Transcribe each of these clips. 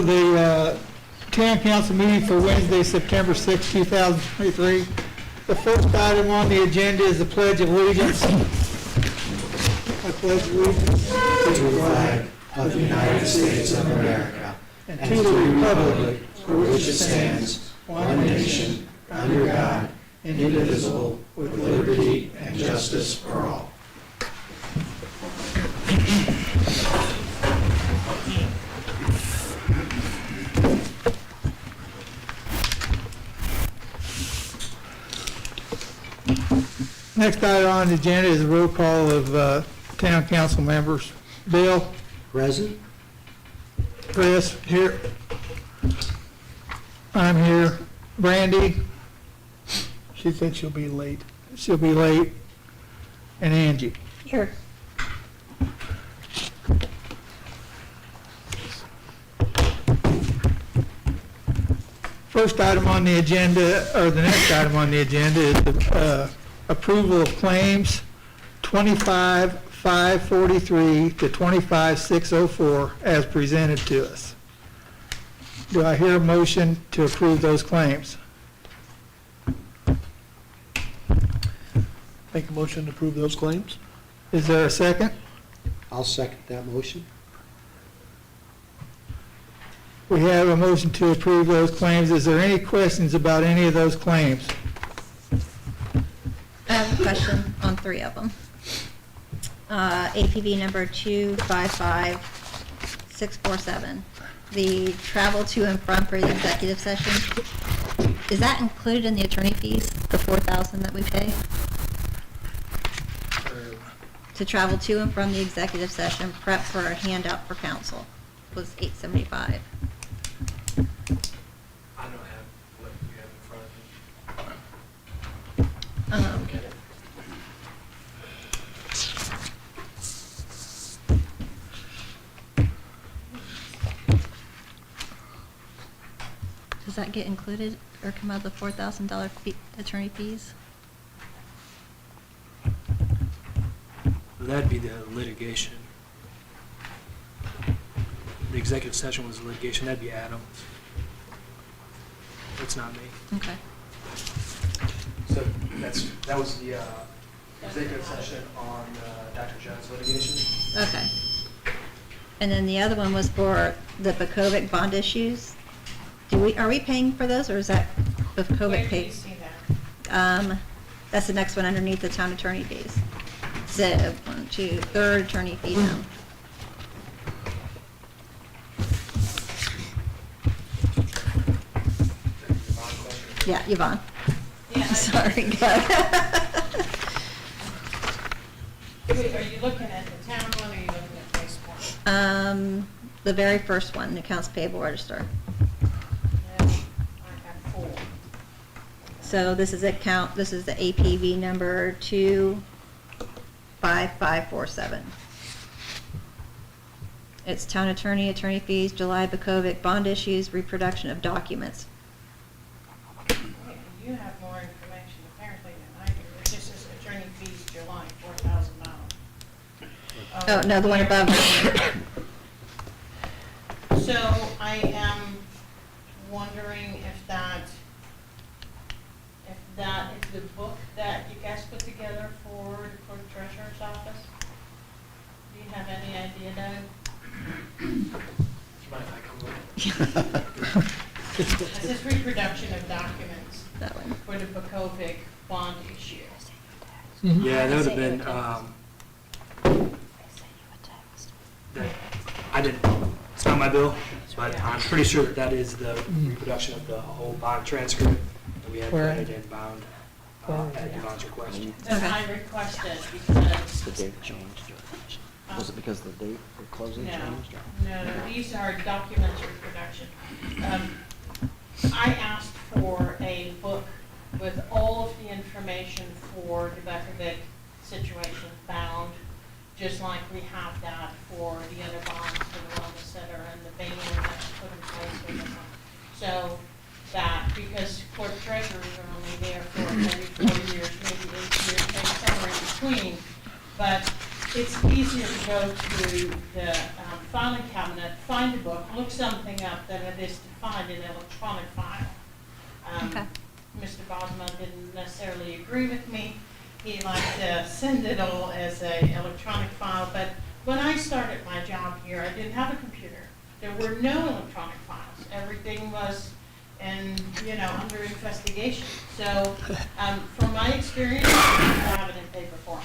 The Town Council meeting for Wednesday, September 6, 2023. The first item on the agenda is the Pledge of Allegiance. I pledge allegiance to the flag of the United States of America and to the republic for which it stands, one nation, under God, indivisible, with liberty and justice for all. Next item on the agenda is a roll call of Town Council members. Bill? Present. Chris? Here. I'm here. Brandy? She said she'll be late. She'll be late. And Angie? Here. First item on the agenda, or the next item on the agenda is the approval of claims 25,543 to 25,604 as presented to us. Do I hear a motion to approve those claims? Make a motion to approve those claims? Is there a second? I'll second that motion. We have a motion to approve those claims. Is there any questions about any of those claims? I have a question on 3 of them. APV number 255647, the travel to and from for the executive session. Is that included in the attorney fees, the $4,000 that we pay? To travel to and from the executive session, prep for a handout for council was $875. I don't have what you have in front of me. Um, Does that get included or come out of the $4,000 attorney fees? That'd be the litigation. The executive session was litigation, that'd be Adam. It's not me. Okay. So that was the executive session on Dr. Jones litigation. Okay. And then the other one was for the Bakovic bond issues. Are we paying for those, or is that Bakovic paid? Where do you see that? That's the next one underneath the town attorney fees. So, 1, 2, third attorney fee now. Yeah, Yvonne. Yeah, Sorry, go. Wait, are you looking at the town one, or are you looking at this one? The very first one, the accounts payable register. Yeah, I have 4. So this is the APV number 25547. It's town attorney fees, July Bakovic bond issues, reproduction of documents. You have more information apparently than I do. This is attorney fees July, $4,000. Oh, no, the one above. So I am wondering if that is the book that you guys put together for the clerk treasurer's office? Do you have any idea, Doug? Do you mind if I come over? This is reproduction of documents That one. for the Bakovic bond issue. Yeah, that would have been, I didn't, it's not my bill, but I'm pretty sure that is the reproduction of the whole bond transcript that we had Where? printed and bound at Yvonne's request. That Okay. I requested because, The date changed. Was it because the date for closing no, changed? no, these are documents reproduction. I asked for a book with all of the information for the Bekovic situation bound, just like we have that for the other bonds for the wellness center and the banner that's put in place with them. So that, because court treasurers are only there for maybe 4 years, maybe 8 years, maybe somewhere in between, but it's easier to go to the filing cabinet, find a book, look something up than it is to find an electronic file. Okay. Mr. Bosma didn't necessarily agree with me. He liked to send it all as a electronic file, but when I started my job here, I didn't have a computer. There were no electronic files. Everything was under investigation. So, from my experience, I have it in paper form.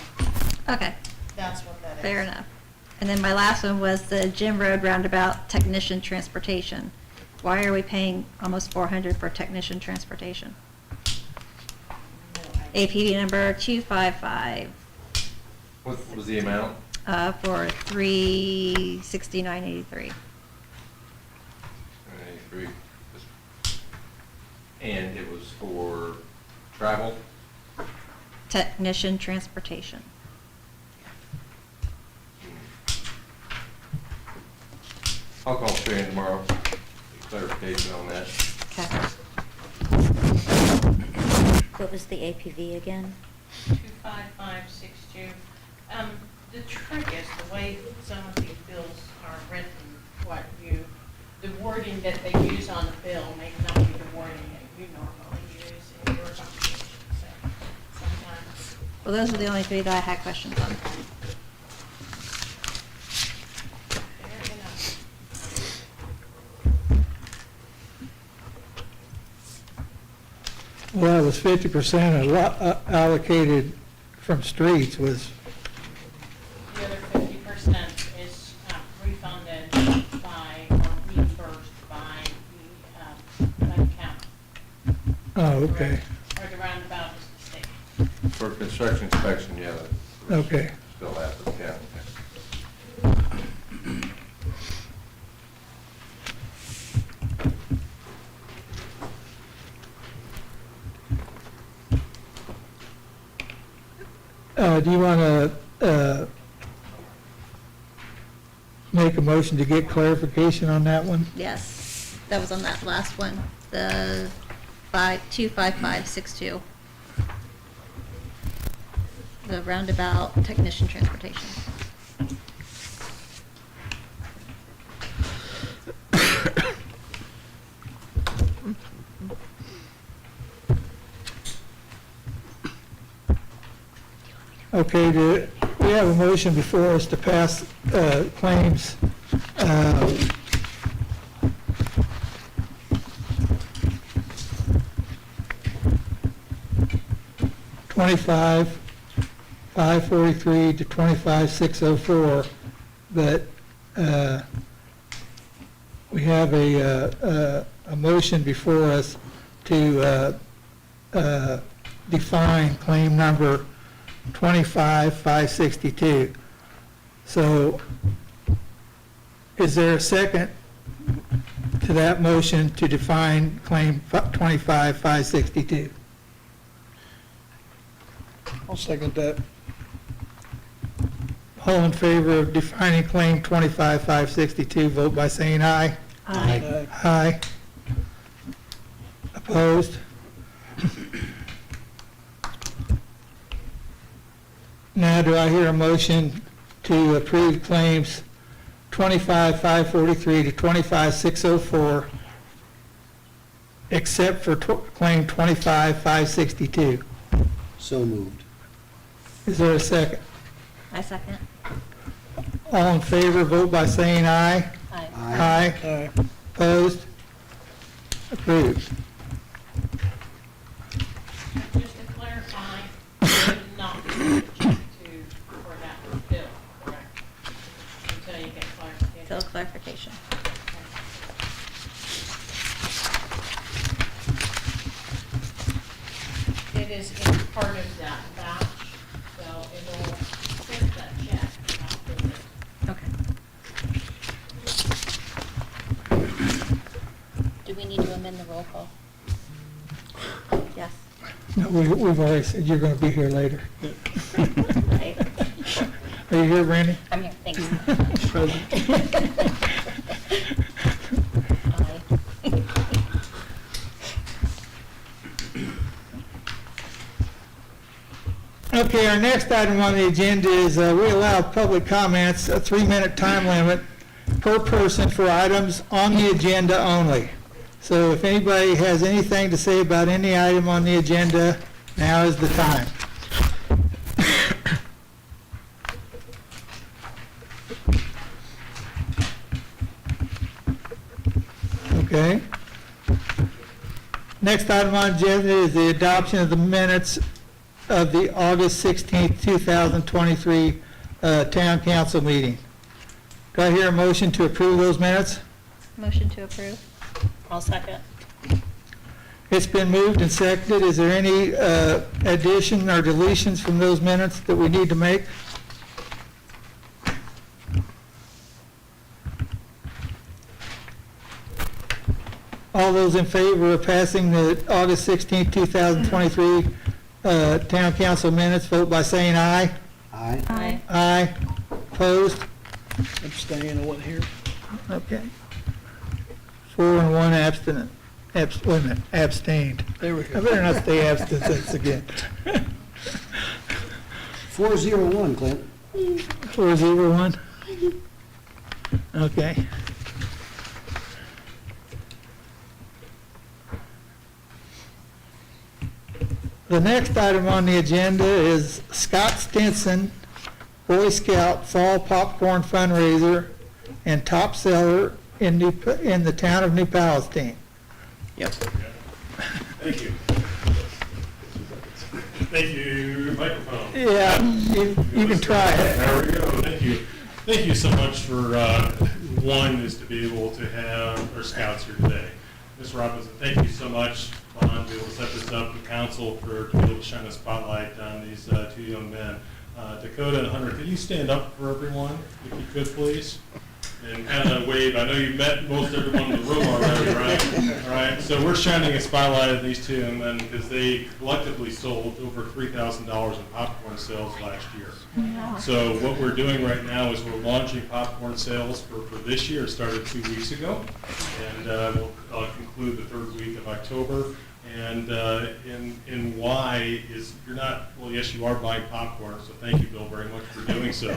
Okay, That's what that is. fair enough. And then my last one was the Gym Road Roundabout Technician Transportation. Why are we paying almost $400 for technician transportation? No idea. APV number 255, What was the amount? for $369.83. 93. And it was for travel? Technician transportation. I'll call Shannon tomorrow, get clarification on that. Okay. What was the APV again? 25562. The trick is the way some of these bills are written, the wording that they use on the bill may not be the wording that you normally use in your conversation. So sometimes, Well, those are the only three that I had questions on. fair enough. Well, it was 50% allocated from streets was, The other 50% is refunded by or reimbursed by the county. oh, okay, Or the roundabout is the state. For construction inspection, yeah. okay. Still have to count. Do you want to make a motion to get clarification on that one? Yes, that was on that last one, the 25562. The roundabout technician transportation. Okay, we have a motion before us to pass claims. 25,543 to 25,604, but we have a motion before us to define claim number 25,562. So is there a second to that motion to define claim 25,562? I'll second that. All in favor of defining claim 25,562, vote by saying aye. Aye. Aye. Opposed? Now, do I hear a motion to approve claims 25,543 to 25,604, except for claim 25,562? So moved. Is there a second? I second. All in favor, vote by saying aye. Aye. Aye. Aye. Opposed? Approved. Just to clarify, you did not send a check for that bill, correct? Until you get clarification. Still clarification. It is in part of that batch, so it'll send that check after this. Okay. Do we need to amend the roll call? Yes. No, we've already said you're going to be here later. Right. Are you here, Randy? I'm here, thanks. Present. Aye. Okay, our next item on the agenda is we allow public comments, a 3-minute time limit. per person for items on the agenda only. So if anybody has anything to say about any item on the agenda, now is the time. Okay. Next item on the agenda is the adoption of the minutes of the August 16th, 2023 Town Council meeting. Do I hear a motion to approve those minutes? Motion to approve. I'll second. It's been moved and seconded. Is there any addition or deletions from those minutes that we need to make? All those in favor of passing the August 16, 2023 Town Council minutes, vote by saying aye. Aye. Aye. Aye. Opposed? Abstain, I wasn't here. Okay. 4 and 1 abstinent. Wait a minute, abstained. There we I better not say abstinence again. 401, Clint. 401? Okay. The next item on the agenda is Scott Stinson, Boy Scout Fall Popcorn Fundraiser and Top Seller in the town of New Palestine. Yep. Thank you. Thank you, microphone. Yeah, you can try it. There we go, thank you. Thank you so much for, one, is to be able to have our scouts here today. Ms. Robinson, thank you so much, Bond, to be able to set this up, the council, for to be able to shine a spotlight on these two young men. Dakota and Hunter, could you stand up for everyone, if you could, please? And kind of wave. I know you've met most everyone in the room already, right? All right. So we're shining a spotlight at these two young men because they collectively sold over $3,000 in popcorn sales last year. Wow. So what we're doing right now is we're launching popcorn sales for this year. It started 2 weeks ago, and we'll conclude the 3rd week of October. And in why is you're not, well, yes, you are buying popcorn, so thank you, Bill, very much for doing so,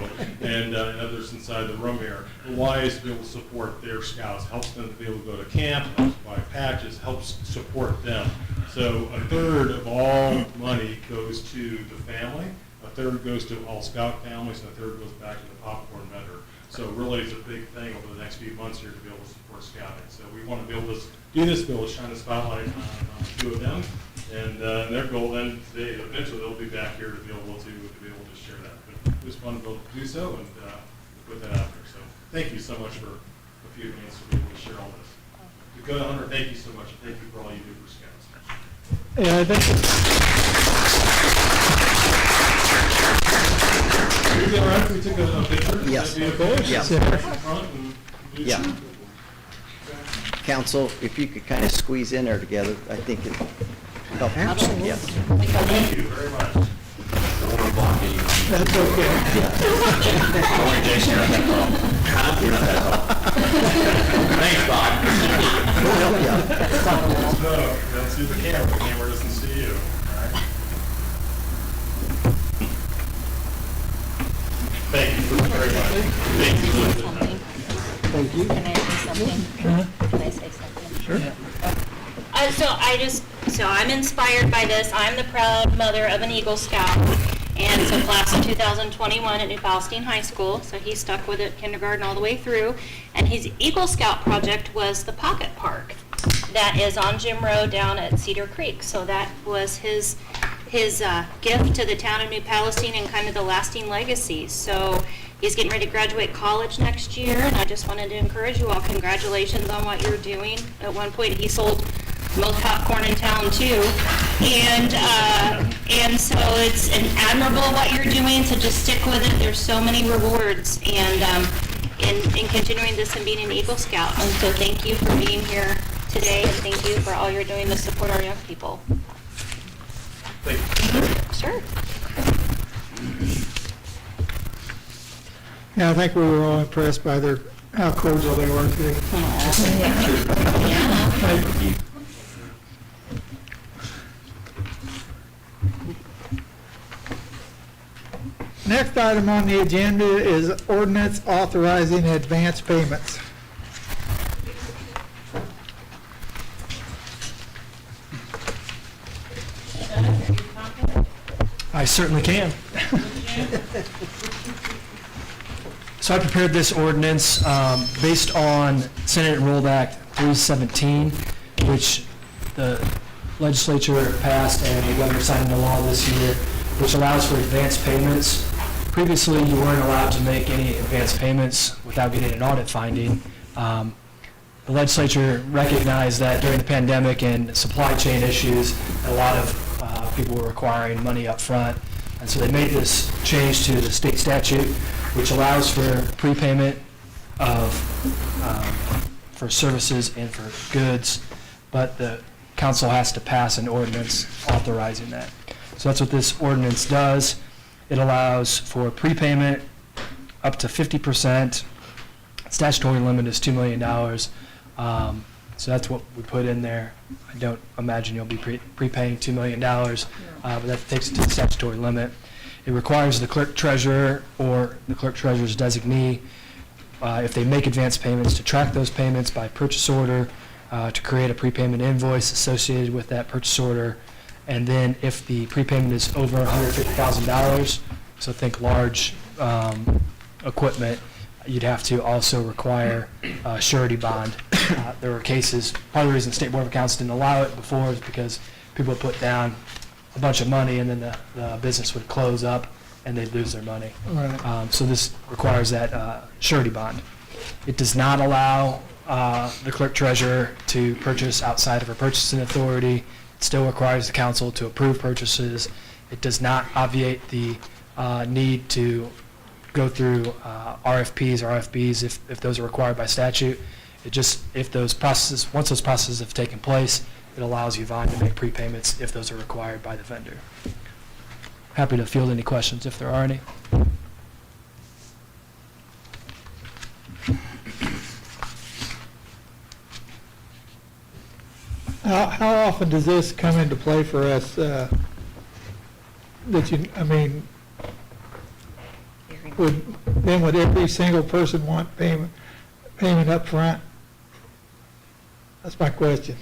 and others inside the room here. The why is to be able to support their scouts, helps them to be able to go to camp, helps buy patches, helps support them. So a third of all money goes to the family, a third goes to all scout families, and a third goes back to the popcorn vendor. So really, it's a big thing over the next few months here to be able to support scouting. So we want to be able to do this, be able to shine a spotlight on the two of them, and their goal then today, eventually they'll be back here to be able to share that. But it was fun to be able to do so and put that out there. So thank you so much for a few minutes to be able to share all this. Dakota, Hunter, thank you so much. Thank you for all you do for scouts. Yeah, I think Would it be all right if we took a picture? Yes, That'd be okay? Yes. Front and do Yeah. two. Council, if you could kind of squeeze in there together, I think it'd help. Absolutely. Yeah. Thank you very much. that's okay. Thanks, Bob. We'll help you out. No, they'll see the camera. The camera doesn't see you. All right? Thank you very much. Thank you for the time. Thank you. Can I say something? Can I say something? Sure. So I'm inspired by this. I'm the proud mother of an Eagle Scout, and so class of 2021 at New Palestine High School. So he stuck with it kindergarten all the way through, and his Eagle Scout project was the Pocket Park that is on Jim Road down at Cedar Creek. So that was his gift to the town of New Palestine and kind of the lasting legacy. So he's getting ready to graduate college next year, and I just wanted to encourage you all, congratulations on what you're doing. At one point, he sold most popcorn in town too, and so it's admirable what you're doing, so just stick with it. There's so many rewards, and in continuing this and being an Eagle Scout. And so thank you for being here today, and thank you for all you're doing to support our young people. Thank you. Sure. Yeah, I think we were all impressed by how cordial they were today. next item on the agenda is ordinance authorizing advance payments. Doug, are you talking? I certainly can. Would you? So I prepared this ordinance based on Senate Enrolled Act 317, which the legislature passed and the governor signed into law this year, which allows for advance payments. Previously, you weren't allowed to make any advance payments without getting an audit finding. The legislature recognized that during the pandemic and supply chain issues, a lot of people were requiring money up front. And so they made this change to the state statute, which allows for prepayment of, for services and for goods, but the council has to pass an ordinance authorizing that. So that's what this ordinance does. It allows for prepayment up to 50%. Statutory limit is $2 million. So that's what we put in there. I don't imagine you'll be prepaying $2 million, but that takes it to the statutory limit. It requires the clerk treasurer or the clerk treasurer's designee, if they make advance payments, to track those payments by purchase order, to create a prepayment invoice associated with that purchase order. And then if the prepayment is over $150,000, so think large equipment, you'd have to also require a surety bond. There were cases, part of the reason the State Board of Accounts didn't allow it before is because people would put down a bunch of money and then the business would close up and they'd lose their money. Right. So this requires that surety bond. It does not allow the clerk treasurer to purchase outside of her purchasing authority. It still requires the council to approve purchases. It does not obviate the need to go through RFPs or RFBs if those are required by statute. It just, if those processes, once those processes have taken place, it allows Yvonne to make prepayments if those are required by the vendor. Happy to field any questions if there are any. How often does this come into play for us? That you, I mean, would every single person want payment up front? That's my question.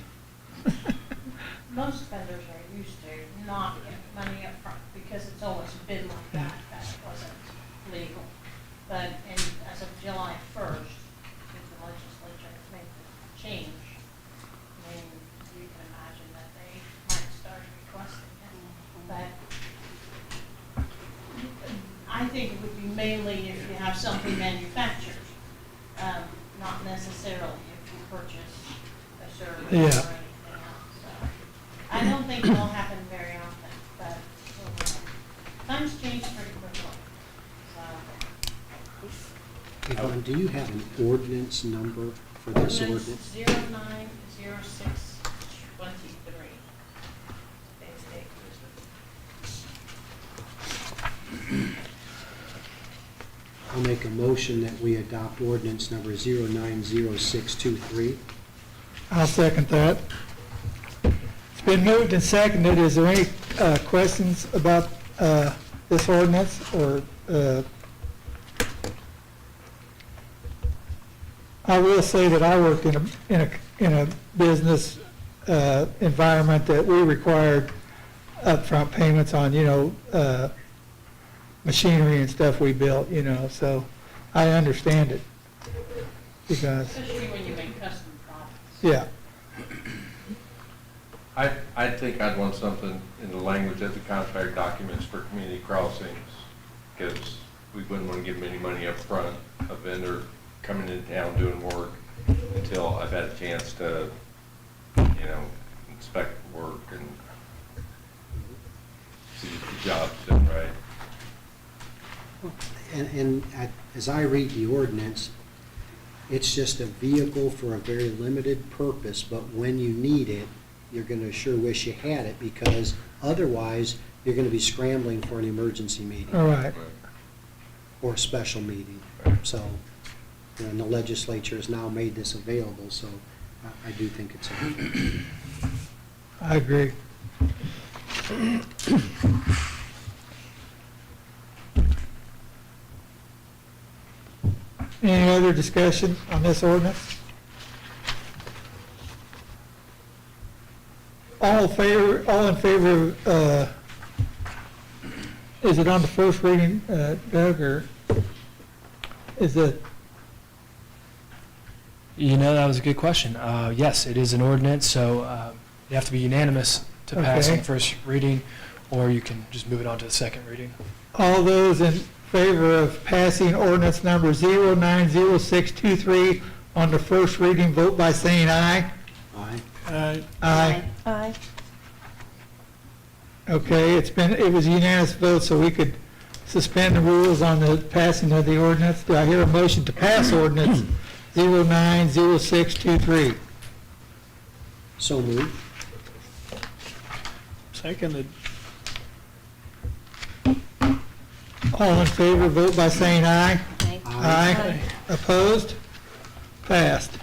Most vendors are used to not getting money up front because it's always been like that. That wasn't legal. But as of July 1st, if the legislature made the change, I mean, you can imagine that they might start requesting it. But I think it would be mainly if you have something manufactured, not necessarily if you purchase a service or Yeah. anything else. So I don't think it'll happen very often, but times change pretty quickly. So Yvonne, do you have an ordinance number for this ordinance? 090623. I'll make a motion that we adopt ordinance number 090623. I'll second that. It's been moved and seconded. Is there any questions about this ordinance or? I will say that I worked in a business environment that we required upfront payments on, machinery and stuff we built, so I understand it. Because, Especially when you make custom products. yeah, I think I'd want something in the language of the contract documents for community crossings, because we wouldn't want to give them any money up front, a vendor coming into town doing work, until I've had a chance to, inspect the work and see if the job's done right. And as I read the ordinance, it's just a vehicle for a very limited purpose, but when you need it, you're going to sure wish you had it, because otherwise, you're going to be scrambling for an emergency meeting. all right. Or a special meeting. So, and the legislature has now made this available, so I do think it's a I agree. Any other discussion on this ordinance? All in favor, is it on the first reading, Doug, or is it? You know, that was a good question. Yes, it is an ordinance, so you have to be unanimous to pass on Okay. first reading, or you can just move it on to the second reading. All those in favor of passing ordinance number 090623 on the first reading, vote by saying aye. Aye. Aye. Aye. Okay, it was unanimous vote, so we could suspend the rules on the passing of the ordinance. Do I hear a motion to pass ordinance 090623? So moved. Seconded. All in favor, vote by saying aye. Aye. Aye. Opposed? Passed.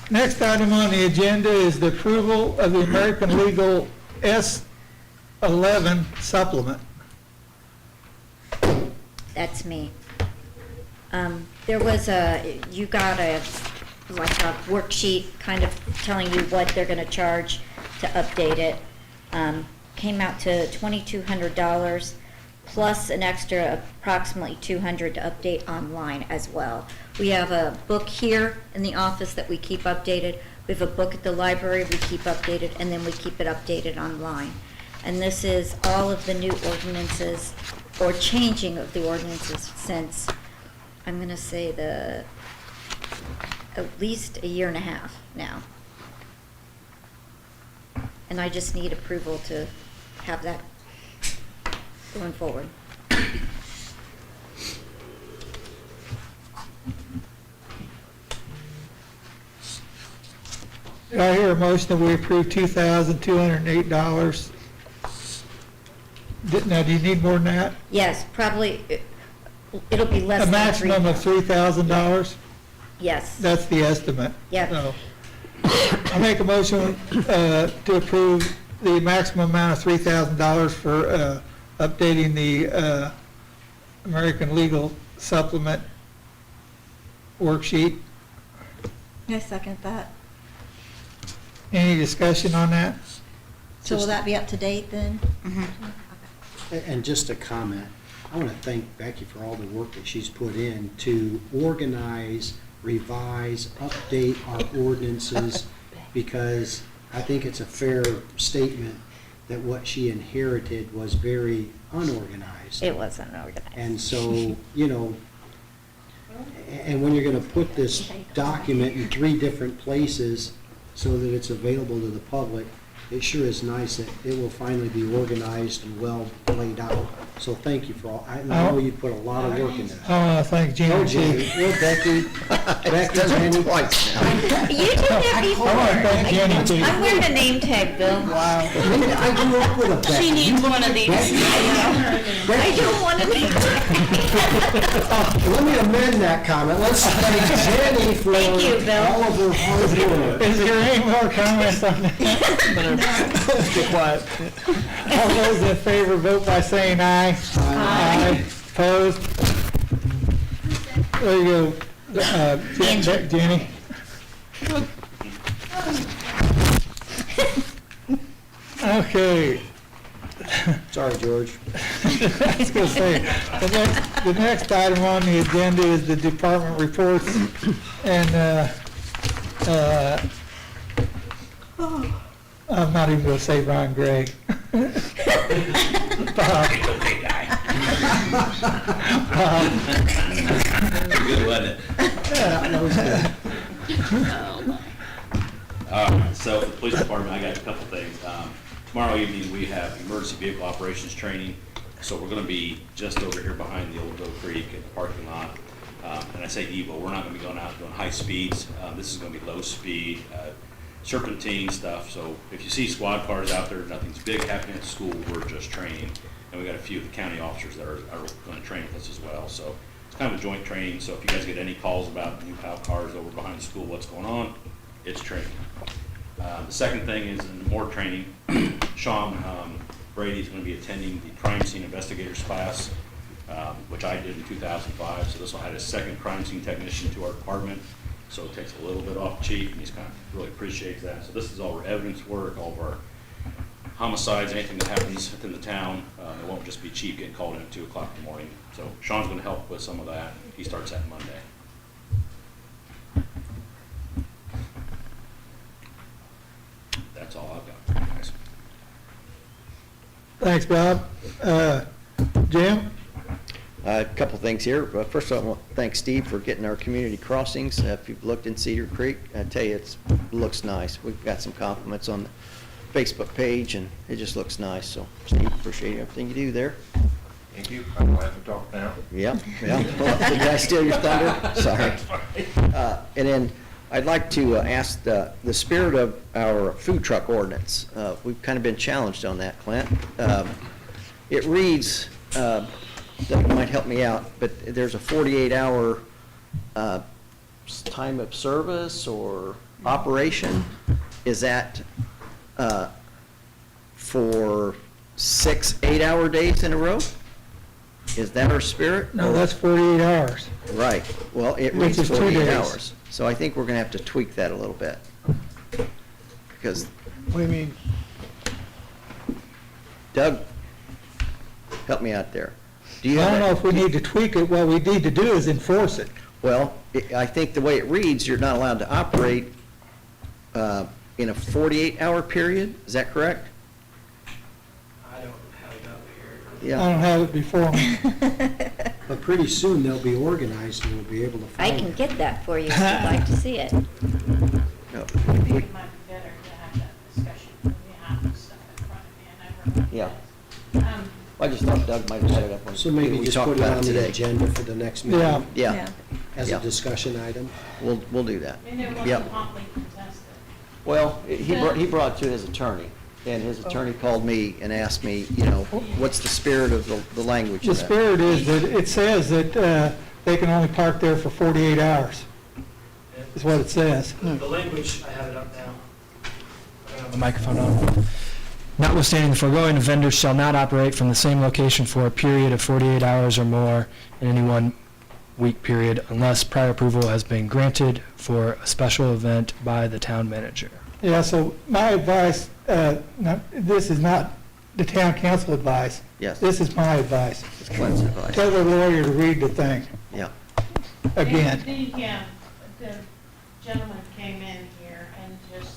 Next item on the agenda is the approval of the American Legal S11 supplement. That's me. There was you got like a worksheet kind of telling you what they're gonna charge to update it. Came out to $2,200 plus an extra approximately $200 to update online as well. We have a book here in the office that we keep updated. We have a book at the library we keep updated, and then we keep it updated online. And this is all of the new ordinances, or changing of the ordinances since, I'm gonna say at least a year and a half now. And I just need approval to have that going forward. Do I hear a motion that we approve $2,208? Now, do you need more than that? Yes, probably, it'll be less A than maximum of $3,000? Yes, That's the estimate. Yep. So, I make a motion to approve the maximum amount of $3,000 for updating the American Legal Supplement worksheet. I second that. Any discussion on that? So will that be up to date then? And just a comment, I want to thank Becky for all the work that she's put in to organize, revise, update our ordinances, because I think it's a fair statement that what she inherited was very unorganized. it wasn't organized. And so, you know, and when you're going to put this document in 3 different places so that it's available to the public, it sure is nice that it will finally be organized and well laid out. So thank you for all, I know you put a lot of work into that. I want to thank Gina, Oh, too. Jenny, well, Becky, Becky, Jenny. Twice now. You did that I want to thank before. Jenny, too. I'm wearing a name tag, Bill. Wow. I grew up with a Becky. She needs one of these. I don't want to name tag. Let me amend that comment. Let's thank Jenny for Thank you, Bill. all of her hard work. Is there any more comments on that? Be quiet. All those in favor, vote by saying aye. Aye. Opposed? There you go. Jenny. Okay. Sorry, George. I was going to say, the next item on the agenda is the department reports, and I'm not even going to say Ron Gregg. Bob. Good, wasn't it? Yeah, that was good. So for the police department, I got a couple things. Tomorrow evening, we have emergency vehicle operations training. So we're gonna be just over here behind the old Oak Creek in the parking lot. And I say Evo, we're not gonna be going out doing high speeds. This is gonna be low speed, serpentine stuff. So if you see squad cars out there, nothing's big happening at school, we're just training. And we got a few of the county officers that are gonna train with us as well. So It's kind of a joint training, so if you guys get any calls about new PAL cars over behind the school, what's going on, it's training. The second thing is more training. Sean Brady's going to be attending the crime scene investigators class, which I did in 2005. So this will add a second crime scene technician to our department. So it takes a little bit off the chief, and he's kind of really appreciates that. So this is all our evidence work, all of our homicides, anything that happens within the town. It won't just be chief getting called in at 2 o'clock in the morning. So Sean's going to help with some of that. He starts that Monday. That's all I've got for you guys. Thanks, Bob. Jim? A couple things here. First of all, I want to thank Steve for getting our community crossings. If you've looked in Cedar Creek, I tell you, it looks nice. We've got some compliments on the Facebook page, and it just looks nice. So, Steve, appreciate everything you do there. Thank you. I'm glad to talk now. Yeah. Well, did I steal your thunder? Sorry. And then I'd like to ask the spirit of our food truck ordinance. We've kind of been challenged on that, Clint. It reads, that might help me out, but there's a 48-hour time of service or operation. Is that for 6 8-hour days in a row? Is that our spirit? No, that's 48 hours. Right. Well, it Which reads is 2 48 days. hours. So I think we're going to have to tweak that a little bit. Because What do you mean? Doug, help me out there. Do I you have don't know that? if we need to tweak it. What we need to do is enforce it. Well, I think the way it reads, you're not allowed to operate in a 48-hour period. Is that correct? I don't have it up I here. don't have it before me. But pretty soon they'll be organized and we'll be able to I find can it. get that for you if you'd like to see it. No. I think it might be better to have that discussion when we have the stuff in front of me, and I Yeah. remember. I just thought Doug might have set it up on. So maybe we just talked put it about on the today. agenda for the next Yeah. meeting Yeah, as Yeah. a discussion item. we'll do that. I mean, it Yep. wasn't hotly contested. Well, he brought it to his attorney, and his attorney called me and asked me, what's the spirit of the language The of that? spirit is that it says that they can only park there for 48 hours, is what it says. The language, I have it up now. The microphone on. Notwithstanding the foregoing, a vendor shall not operate from the same location for a period of 48 hours or more in any 1 week period unless prior approval has been granted for a special event by the town manager. Yeah, so my advice, this is not the town council advice. Yes. This is my advice. It's Clint's advice. Tell the lawyer to read the thing Yeah. again. The gentleman came in here and just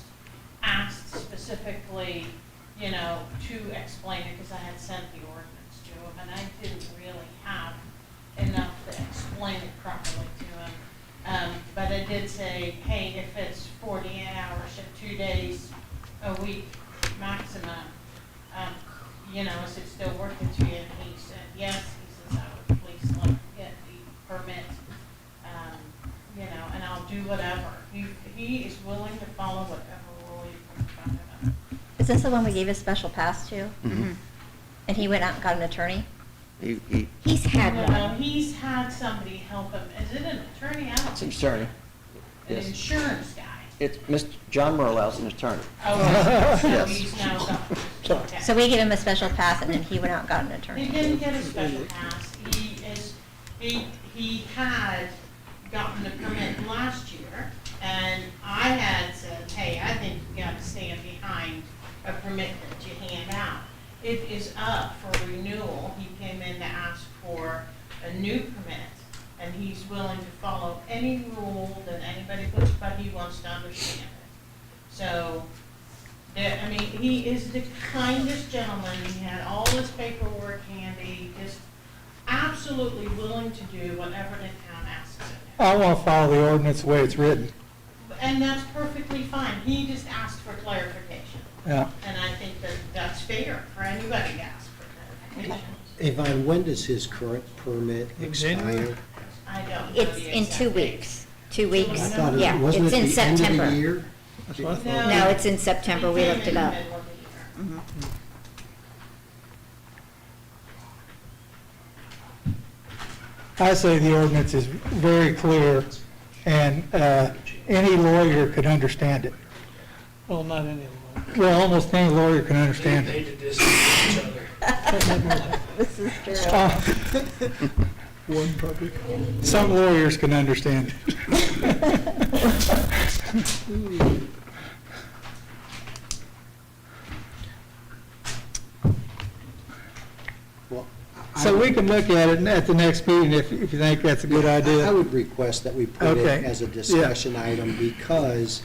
asked specifically, to explain it, because I had sent the ordinance to him, and I didn't really have enough to explain it properly to him. But I did say, hey, if it's 48 hours at 2 days a week maximum, is it still working to you? And he said, yes. He says, I would please let me get the permit, and I'll do whatever. He is willing to follow whatever rule you put in front of him. Is this the one we gave a special pass to? Mhm. And he went out and got an attorney? He- He's had No, one. he's had somebody help him. Is it an attorney? I don't It's an think so. attorney. An Yes. insurance guy. It's Mr. John Merlow's an attorney. Oh, so Yes. he's now got, okay. So we gave him a special pass and then he went out and got an He attorney? didn't get a special pass. He had gotten the permit last year, and I had said, hey, I think you gotta stand behind a permit that you hand out. It is up for renewal. He came in to ask for a new permit, and he's willing to follow any rule that anybody puts, but he wants to understand it. So, he is the kindest gentleman. He had all his paperwork handy, just absolutely willing to do whatever the town asks of him. I want to follow the ordinance the way it's written. And that's perfectly fine. He just asked for clarification. Yeah. And I think that that's fair for anybody to ask for clarification. Yvonne, when does his current permit expire? I don't know It's the in exact 2 date. weeks. 2 weeks, I thought yeah, wasn't it's it in the end of the September. year? That's what I thought. No, it's in September, we He looked came it in up. the middle of the year. Mhm. 嗯 Mm-hmm. I say the ordinance is very clear, and any lawyer could understand it. Well, not any of them. Well, almost any lawyer can understand They it. hate to distance each other. This is true. One public. Some lawyers can understand it. Well, So we can look at it at the next meeting if you think that's a good I idea. would request that we put it Okay. as a discussion item because,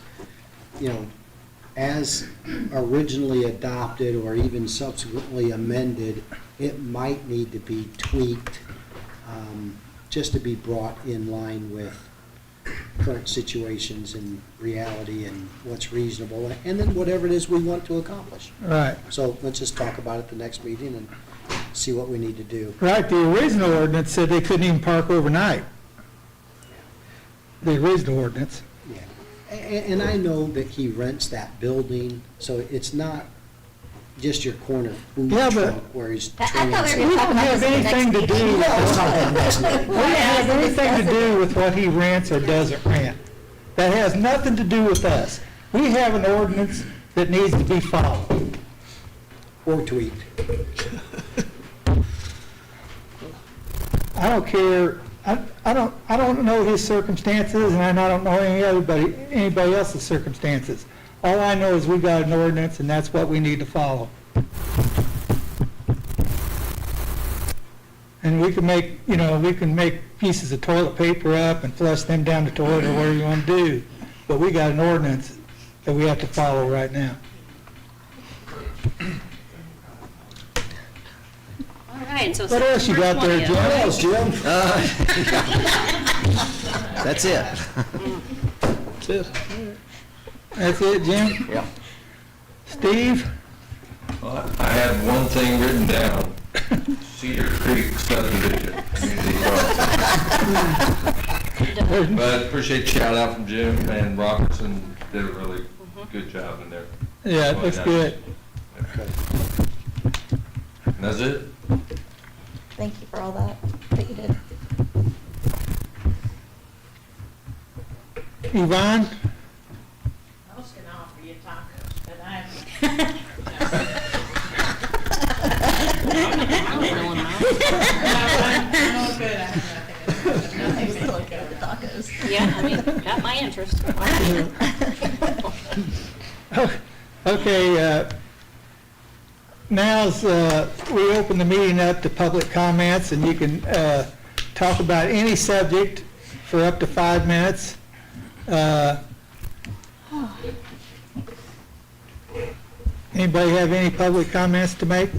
you know, as originally adopted or even subsequently amended, it might need to be tweaked, just to be brought in line with current situations and reality and what's reasonable, and then whatever it is we want to accomplish. Right, So let's just talk about it the next meeting and see what we need to do. right. The original ordinance said they couldn't even park overnight. The original ordinance. Yeah, and I know that he rents that building, so it's not just your corner food Yeah, but- truck where he's I training. thought we We were don't talking about have this in the anything next to do meeting. with Let's talk about next meeting. We don't have anything to do with what he rents or doesn't rent. That has nothing to do with us. We have an ordinance that needs to be followed. Or tweaked. I don't care, I don't know his circumstances, and I don't know anybody else's circumstances. All I know is we got an ordinance, and that's what we need to follow. And we can make, we can make pieces of toilet paper up and flush them down the toilet or whatever you want to do, but we got an ordinance that we have to follow right now. All right, so. What else you got there, Jim? September What 20th. else, Jim? That's it. That's it, Jim? Yeah. Steve? Well, I had one thing written down, Cedar Creek subdivision. community crossing. But appreciate shout out from Jim and Robertson, did a really good job in there. Yeah, it looks good. And that's it. Thank you for all that you did. Yvonne? I was gonna offer you tacos, but I I'm good. I have nothing really good with tacos. Yeah, I mean, got my interest. Okay, now's, we open the meeting up to public comments, and you can talk about any subject for up to 5 minutes. Anybody have any public comments to make?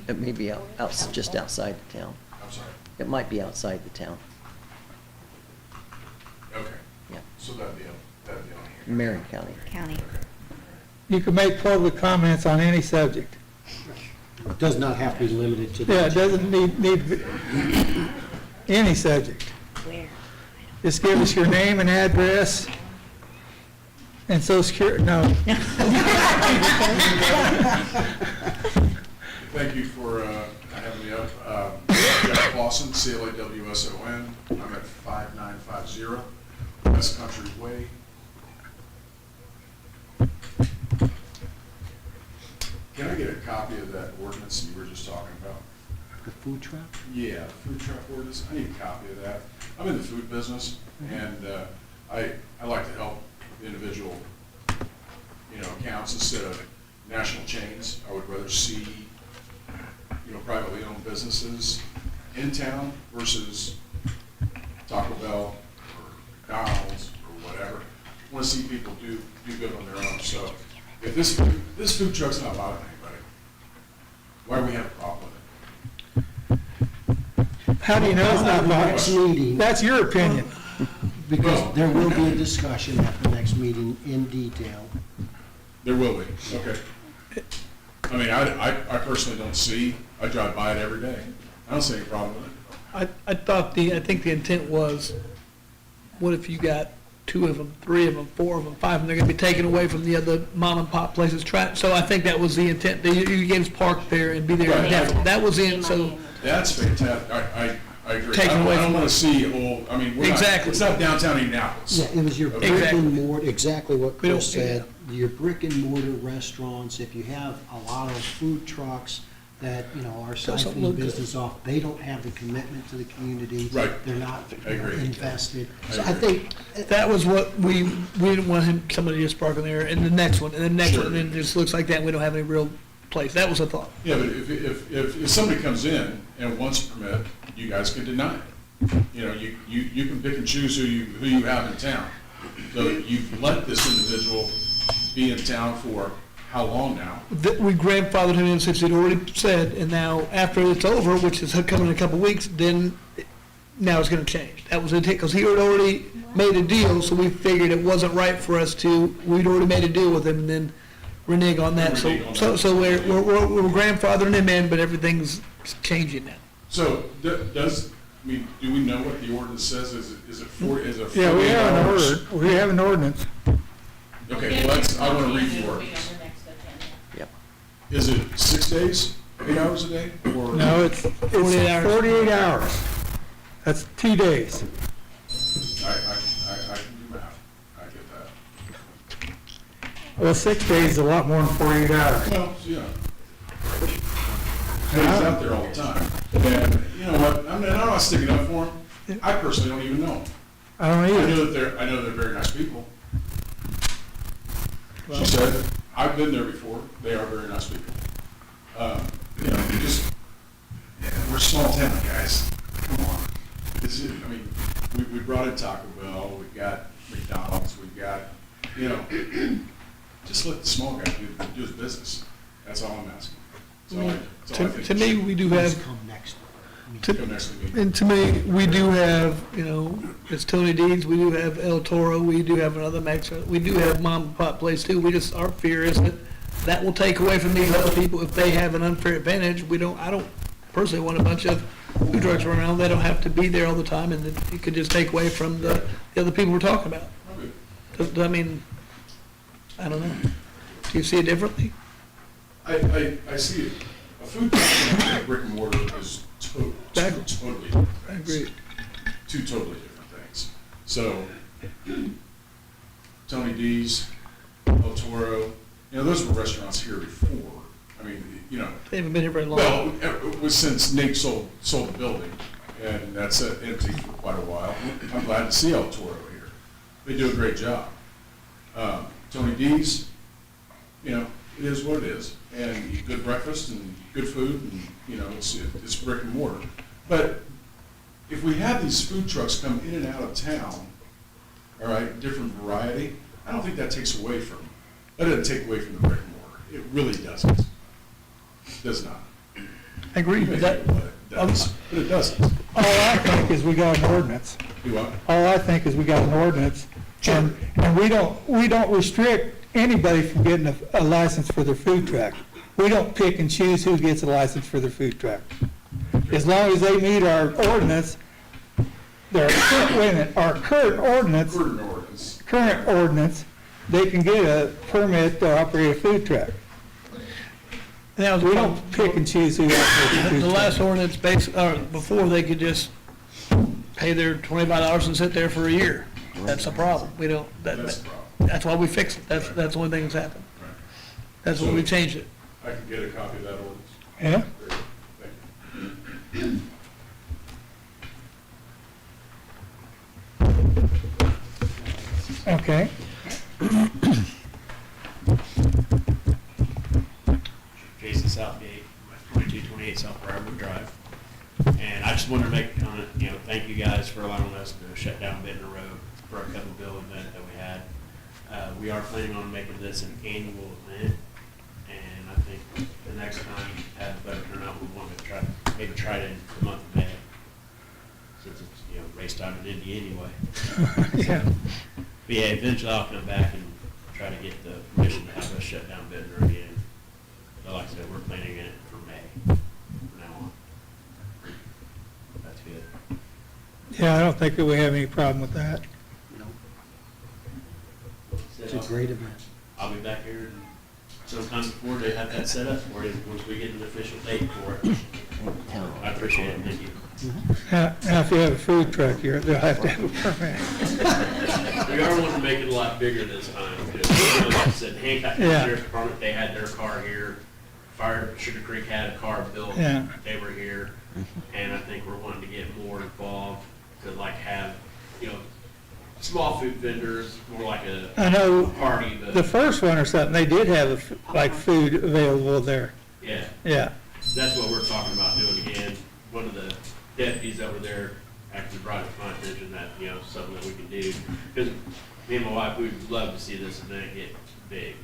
It may be just outside the town. I'm sorry. It might be outside the town. Okay. Yeah. So that'd be on here. Marion County. County. You can make public comments on any subject. It does not have to be limited to. the- Yeah, it doesn't need to be any subject. Where? Just give us your name and address and social security, no. Thank you for having me up. Jeff Clausen, C-L-A-W-S-O-N. I'm at 5950 West Country Way. Can I get a copy of that ordinance you were just talking about? The food truck? Yeah, food truck ordinance. I need a copy of that. I'm in the food business, and I like to help individual, accounts instead of national chains. I would rather see, privately owned businesses in town versus Taco Bell or McDonald's or whatever. I want to see people do good on their own. So if this food truck's not bothering anybody, why do we have a problem with it? How do you know it's not Next violent? meeting, That's your opinion. because there will be a discussion at the next meeting in detail. There will be, okay. I mean, I personally don't see, I drive by it every day. I don't see any problem with it. I think the intent was, what if you got 2 of them, 3 of them, 4 of them, 5 of them, they're gonna be taken away from the other mom and pop places. So I think that was the intent, that you get us parked there and be there Right. indefinitely. That was in, so, That's fantastic. I agree. Taken away I don't from want us. to see whole, I mean, we're not, Exactly. it's not downtown Indianapolis. Yeah, it was your Okay. brick and mortar, exactly what We don't Chris do said, your brick and mortar restaurants, if you have a lot of food trucks that, you know, are Doesn't siphoning look good. business off, they don't have the commitment to the community. Right. They're not I agree. invested. I So I agree. think, that was what we didn't want somebody just parking there, and the next one, and the next Sure. one, and it just looks like that, and we don't have any real place. That was the thought. Yeah, but if somebody comes in and wants a permit, you guys can deny it. You know, you can pick and choose who you have in town. So you've let this individual be in town for how long now? We grandfathered him in since he'd already said, and now after it's over, which is coming in a couple of weeks, then now it's gonna change. That was the intent, because he had already made a deal, so we figured it wasn't right for us to, we'd already made a deal with him and then renege on that. Renege on So that. we're grandfathering him in, but everything's changing now. So I mean, do we know what the ordinance says? Is it 40 Yeah, we have an hours? order, we have an ordinance. Okay, well, I want to read the It'll be on ordinance. the next agenda. Is it 6 days, 8 hours a day, or? No, it's 48 hours. 48 hours. That's 2 days. I can do math. I get that. Well, 6 days is a lot more than 48 hours. Well, yeah. He's out there all the time. And you know what, I'm not sticking up for him. I personally don't even know him. I don't I either. know they're very nice people. She said, I've been there before, they are very nice people. You know, we're a small town, guys, come on. I mean, we brought in Taco Bell, we've got McDonald's, we've got, you know, just let the small guy do his business. That's all I'm asking. That's all I think. To me, we do please have, come next. Come next to me. and to me, we do have, you know, it's Tony Dean's, we do have El Toro, we do have another Mexican, we do have mom and pop place too. Our fear is that that will take away from these other people if they have an unfair advantage. I don't personally want a bunch of food trucks around. They don't have to be there all the time, and it could just take away from the other people we're talking about. Okay. I mean, I don't know. Do you see it differently? I see it. A food truck and a brick and mortar is totally different I things. agree. Two totally different things. So, Tony D's, El Toro, you know, those were restaurants here before. I mean, you know, They haven't been here very long. well, it was since Nate sold the building, and that's empty for quite a while. I'm glad to see El Toro here. They do a great job. Tony D's, you know, it is what it is, and good breakfast and good food, and, you know, it's brick and mortar. But if we have these food trucks come in and out of town, all right, different variety, I don't think that takes away from, that doesn't take away from the brick and mortar. It really doesn't. It does not. I agree, but that, It does, but it doesn't. All I think is we got an ordinance. Do what? All I think is we got an ordinance. And we don't restrict anybody from getting a license for their food truck. We don't pick and choose who gets a license for their food truck. As long as they meet our ordinance, our current ordinance, they can get a permit to operate a food truck. and that was We don't pick and choose who operates a food the truck. last ordinance, before they could just pay their $25 and sit there for a year. That's the problem. We don't, That's the problem. that's why we fixed it. That's the only thing that's happened. Right. That's why we changed it. I can get a copy of that ordinance. Yeah? Thank you. Okay. Jason Southgate, 2228 South Briarwood Drive. And I just wanted to make a comment, thank you guys for allowing us to shut down Benton Road for our Cup and Bill event that we had. We are planning on making this an annual event, and I think the next time we have a better turnout, we want to maybe try it in the month of May, since it's, race time in Indy anyway. Yeah. But yeah, eventually I'll come back and try to get the permission to have us shut down Benton Road again. But like I said, we're planning it for May from now on. Yeah, I don't think that we have any problem with that. It's a great event. I'll be back here sometime before they have that set up for you, once we get an official date for it. I appreciate it, thank you. Now, if you have a food truck, they'll have to have a permit. We are wanting to make it a lot bigger this time, because, like I said, Hancock Yeah. Sheriff's Department, they had their car here. Fire, Sugar Creek had a car built, Yeah. they were here, and I think we're wanting to get more involved to like have, small food vendors, more like I know party, but. the first one or something, they did have like food available there. Yeah, Yeah. that's what we're talking about doing again. One of the deputies over there actually brought it to my attention that, something that we can do. Because me and my wife, we would love to see this event get big.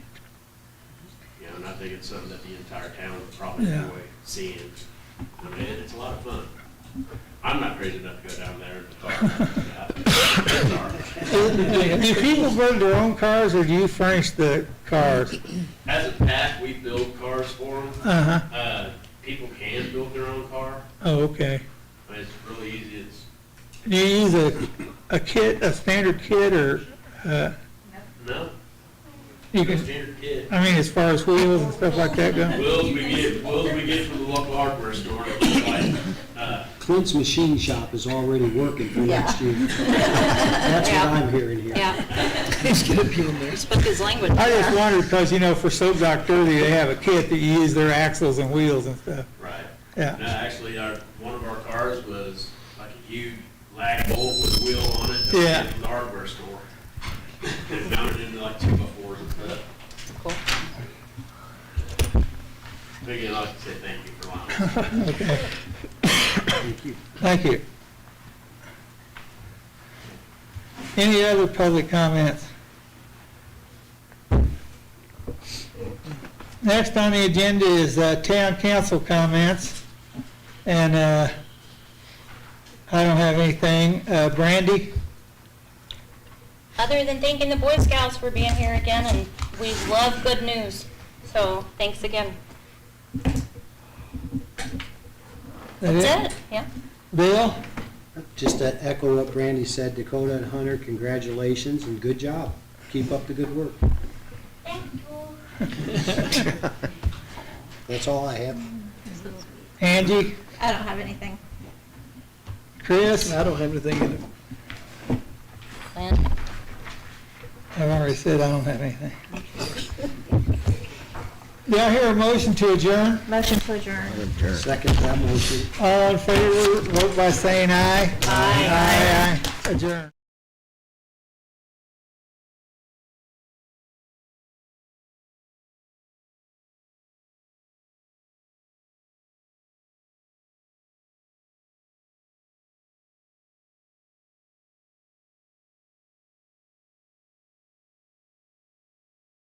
And I think it's something that the entire town would probably Yeah. enjoy seeing. I mean, it's a lot of fun. I'm not crazy enough to go down there in the car. Do people bring their own cars, or do you furnish the cars? As a pack, we build cars for them. Uh-huh. People can build their own car. Oh, okay. I mean, it's really easy. It's Do you use a kit, a standard kit, or, no, you no can, standard kit. I mean, as far as wheels and stuff like that go? Wheels we get from the local hardware store. Like, Clint's Machine Shop is already working for Yeah. next year. That's what I'm hearing here. Yeah, He's gonna be on there. spoke his language. I just wondered, because, for Soap Dock 30, they have a kit that you use their axles and wheels and stuff. right. Yeah. No, actually, one of our cars was like a huge lag bolt with a wheel on it. That we Yeah. get from the hardware store. And mounted into like 2x4s and stuff. Cool. But again, I'd like to say thank you for allowing us. Okay. Thank you. Thank you. Any other public comments? Next on the agenda is town council comments, and I don't have anything. Brandy? Other than thanking the Boy Scouts for being here again, and we love good news. So thanks again. That's it, yeah. Bill? Just to echo what Brandy said, Dakota and Hunter, congratulations and good job. Keep up the good work. Thank you. That's all I have. Angie? I don't have anything. Chris? I don't have anything either. Lynn? I've already said I don't have anything. Do I hear a motion to adjourn? Motion to adjourn. Second that motion. All in favor, vote by saying aye. Aye. Aye. Adjourn.